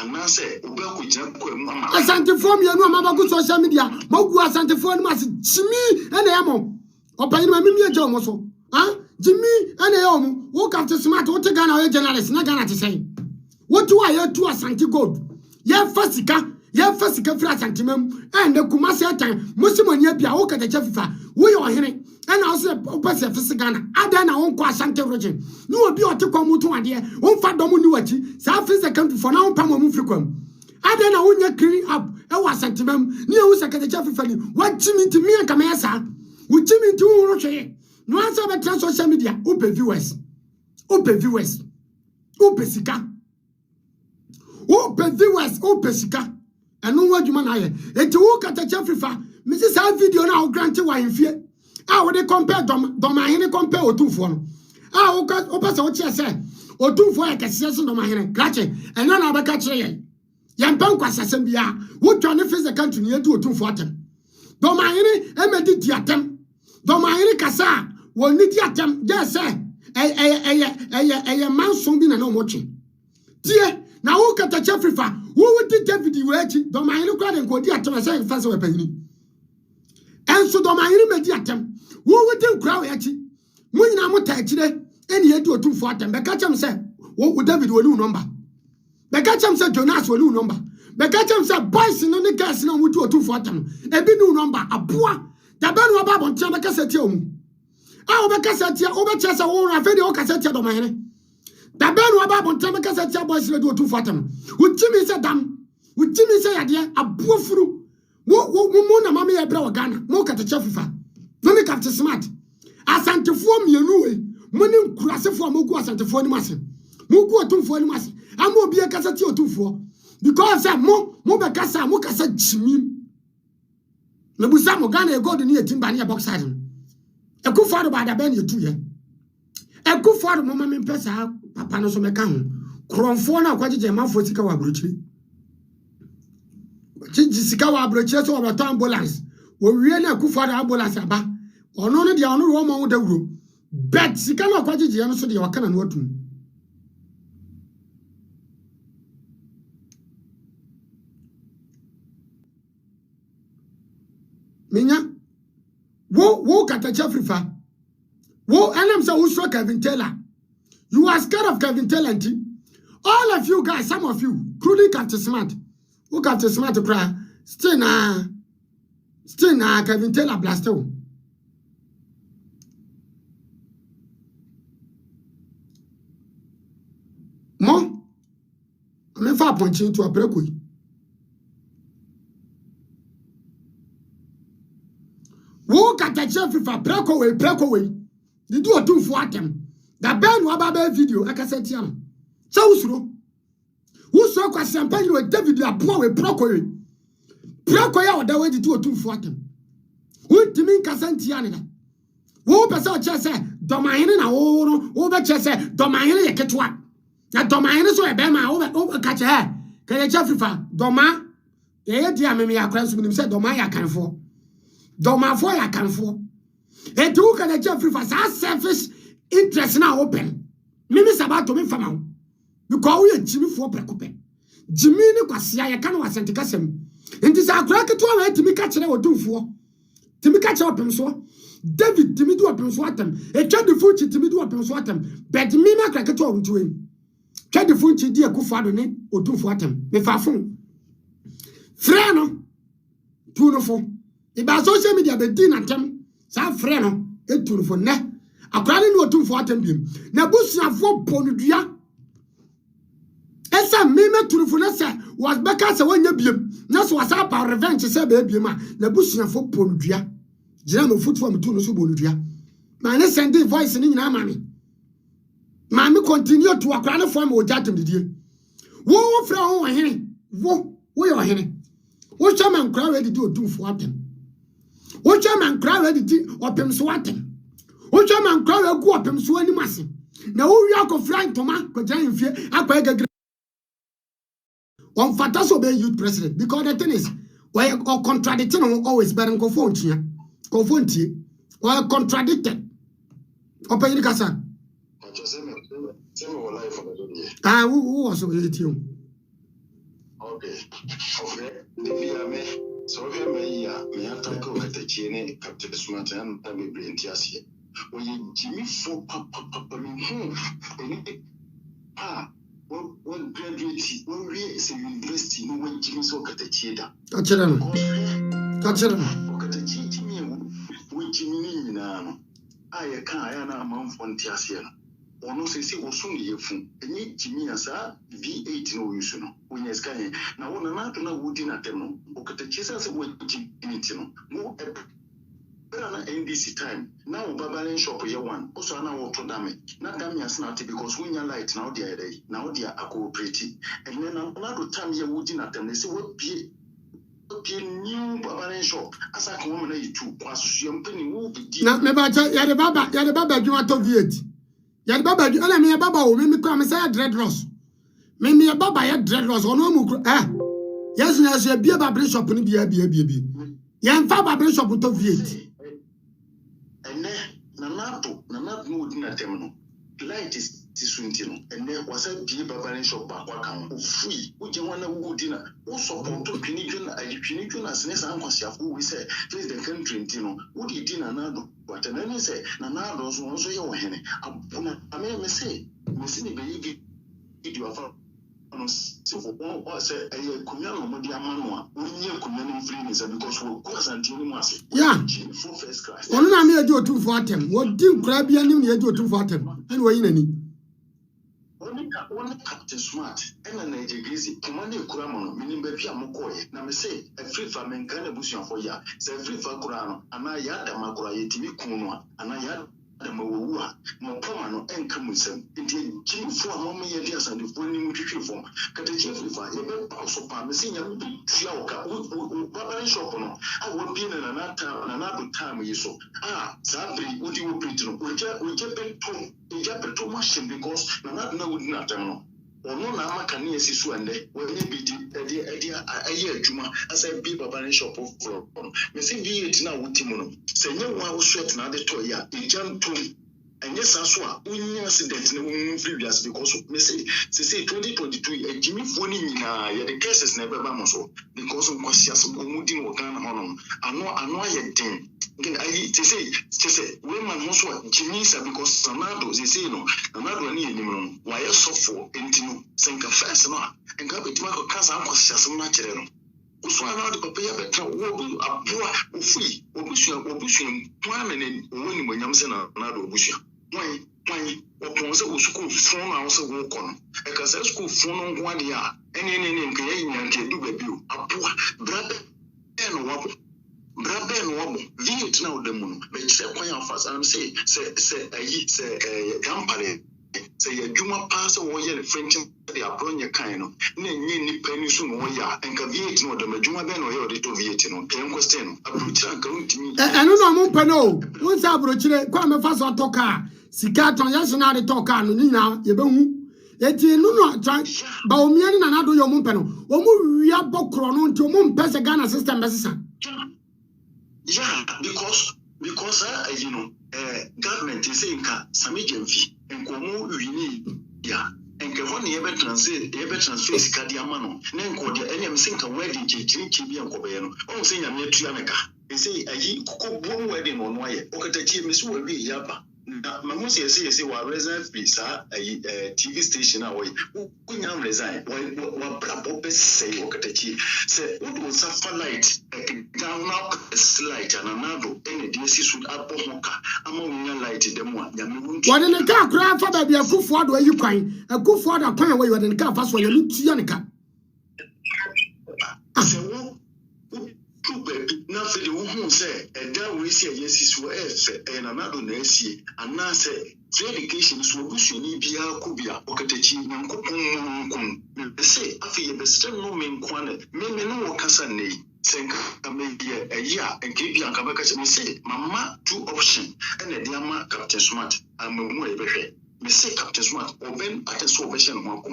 and I say, Ubeko Jump, a Santa form, you know, Mamma good social media, Mogu Santa form, Jimmy and Amo, or by Mamma Jomoso, huh? Jimmy and Amo, walk after smart, what a gun or journalist, not gonna say. What do I hear to a Santi God? Ya Fasika, flat santimum, and the Kumasa time, Muslim Yapia, Okatakyie, we are hearing, and also Kwasia Fisigana, Adana on Kwasante region. No abuse to come to one year, one fat domunuachi, South is the country for now, Pamofricum. Adana on your cleaning up, our santimum, near Okatakyie, what Jimmy to me and Kamasa, with Jimmy to Roche. No answer about social media, Upe viewers, Upe Sika. Upe viewers, Upe Sika. And no what you man aye. Eti wo Okatakyie frifa. Mrs. That video now granted wa infie. Ah, we compare domahene compare otumfo no. Ah, opa se wo che se otumfo ya kese so domahene. Grache. Enyo na abeka kire ye. Yampan kwasasem bia. Wo twane face the country ne edu otumfo atem. Domahene emedi di atem. Domahene kasa wo ni di atem. Je se eye manson bi na no mo twe. Tie na wo Okatakyie frifa. Who would David Wagyimi? Domahene crowd and Kodi at the first of a penny. And so Domahene made the attempt. Who would then crowd at it? When I'm not today, and he had to 2 for them. Bekacham said, what would David will lose number? Bekacham said, Jonas will lose number. Bekacham said, boys in the gas no would do 2 for them. A big new number, a poor. The Ben Wabab on Chamacasetium. Our Bacasatia, Overchassa, or a video Cassatia Domahene. The Ben Wabab on Chamacassetia boys will do 2 for them. Would Jimmy say, damn? Would Jimmy say, a poor fruit? What mammy a brow Ghana, more Okatakyie. No make after smart. As Santa form you know, money crass for Mugu Santa for Massy. Mugu 2 for Massy. I will be a cassati or 2 for. Because I'm more Becassa, Mocassa Jimmy. Nabusamo Ghana go to near Timbania box item. A good father by the Ben you 2 year. A good father, Mamma Pesa, Papa no so mecan. Cronfona, Kwasia, for Sikawa Bruchi. Sikawa Bruches or a town ambulance. We really a good father ambulance aba. Or no, the honor woman with the group. Bet Sikama Kwasia, and so the Wakana and what. Minya, wo Okatakyie frifa. Wo and so who Kevin Taylor. You are scared of Kevin Taylor. All of you guys, some of you, including Captain Smart. Who Captain Smart to cry? Still na Kevin Taylor blasto. Mo, I'm far pointing to a breakaway. Wo Okatakyie frifa breakaway. They do a 2 for them. The Ben Wababe video, I can say tiam. So who saw Kwasia with David a poor with Procoy. Procoy or the way to do a 2 for them. Who to me Cassantiana? Who Pesa Chess, Domahene, over Chess, Domahene, a catwa. That Domahene so a bema over catch her. Okatakyie frifa, Doma, dear me, I can't say Domaya can for. Doma for I can for. And to Okatakyie frifa, as selfish interest now open. Pig-Sabaato me fama. Because we are Jimmy for Precope. Jimmy Kwasia, I can't was sent to Cassam. And this are crack to away to me catch or 2 for. To me catch up and so. David, to me do up and swat them. A child the food to me do up and swat them. But me ma crack to him. Child the food, dear good father name or 2 for them. Me far from Freno 2 for. If I social media be dinner them, San Freno, 2 for ne. A crying no 2 for them. Nabusia for Ponudia. Esa meme to the was because when you be that's was up our revenge, say baby ma, Nabusia for Ponudia. Jam foot from two no Bonudia. My send voice in our mammy. Mammy continue to a crown form or jatum the dear. Wo from Henry. Wo, we are Henry. What your man cry ready to do for them? What your man cry ready to up him swatting? What your man cry go up him swing massing? Now we are flying to man, because I am fear. I beg a on Fataso be youth president because the thing is why or contradicting always better confront or contradicted. Open the casa. Who was with you? Okay. So we me attack Okatakyie ne Captain Smart and be brilliant yes. When you Jimmy for papa one graduate, one is a university, no one Jimmy Okatakyie da. Catch them. Okatakyie Jimmy, which Jimmy now. I can't, I am on Tiasian. Or no, say, was soon ye fun, and yet Jimmy as a V8 no use no. When you're scanning, now one another no wood in a demo, Okatakyie as a way Jimmy, more NDC time. Now, Babalan shop year one, also now to damage. Not damage not because when you're light now, dear day, now they are cooperating. And then another time you're wooden at them, they say, what be new Babalan shop as I come on you to Kwasia penny will be. Now, maybe Baba, you want to viet. Baba, you let me a Baba, me come and say a dread loss. Maybe a Baba had dread loss or no more. Yes, as a beer Baba shop in the Yan Baba shop to viet. And then Nanato would not terminal. Light is Swintino, and there was a dear Bavarian shop back free, which you want to wood dinner. Also, to Pinigun as Nessa Kwasia, who we say, face the country in Tino, would you dinner Nado? But then say, Nanado's also your henny. I may say, Missy baby, you are so or say a communal media manua, only a communal free because we'll cause until massive. Yeah, for first class. One I may do 2 for them. What do Crabby and you do 2 for them? And we're in any. Only Captain Smart and an education, commanding Kuramon, meaning baby Amokoy. Now, say a free farming kind of bush for ya, say free for Kurano, and I had a Makura, Timi Kuno, and I had. No common and come with them. Indeed, Jim for a moment, yes, and the winning nutrition form. Okatakyie Fifa, also promising a big shower, Baba shop. I would be in another time. You so sadly, would you be to we get too much because not know not know. Or no, I can hear Siswande when you beat a year Juma as I be Baba shop of Missing V8 now with Timono. Say, no one was sweat now the toya, a jump to. And yes, I saw winning accident in the previous because of Missy. Say 2022, a Jimmy Funny, the cases never so because of Kwasia, Mudin or Ghana. I know yet thing. Say, women also Jimmy's because Sanado, they say no, another one, why so for Intino, Sanka Fast and Gabit Marco Casa was natural. So I know the papaya better will a poor free, Obusian, one and winning when I'm saying another Obusia. Why, or school phone also walk on. A Casa school phone on 1 year, any name can do a bill, a poor brother and wobble. Brother and wobble, V8 now the moon, but say, why I'm fast and say, a company. Say a Juma pass away the French, they are brought your kind of Nanny penny soon, and Caviet, no, the Juma Ben or your little Vietnam, came question. I going to me. I don't know, Mompano. Once I brought you, come a fast or talker. Sicaton, yes, and I talk on Nina, you don't. Yet you know, Baumian and I do your Mompano. Or we are Bokron to Mum Pesagana system. Yeah, because you know, government is saying, Samijan fee. And Komo Uni, yeah, and Kavoni ever transfer Cadiamano, Nanko, the NM Sinka wedding, Chibi and Cobeno, all saying I'm Trianica. They say a ye cook one wedding on wire, Okatakyie Miss will be Yapa. Mamusi say, while resign, please, a TV station away. When you resign, what Brabopes say, Okatakyie, say, what was suffer light, down up a slight and another, any DSC would up Hoka, among your light in the one. What in the car, grandfather be a good ford where you crying, a good ford a point where you are in the car fast when you look to Yanica. I say, nothing who say, and then we say, yes, is for F and another Nessie, and now say, dedication so bushini bia kubia Okatakyie nyankopon say afi be stem no men kwane me no kasa nei senka media a year and keep your kabaka me say mama 2 option and the diama Captain Smart and me mo e behwe me say Captain Smart open at a so version ho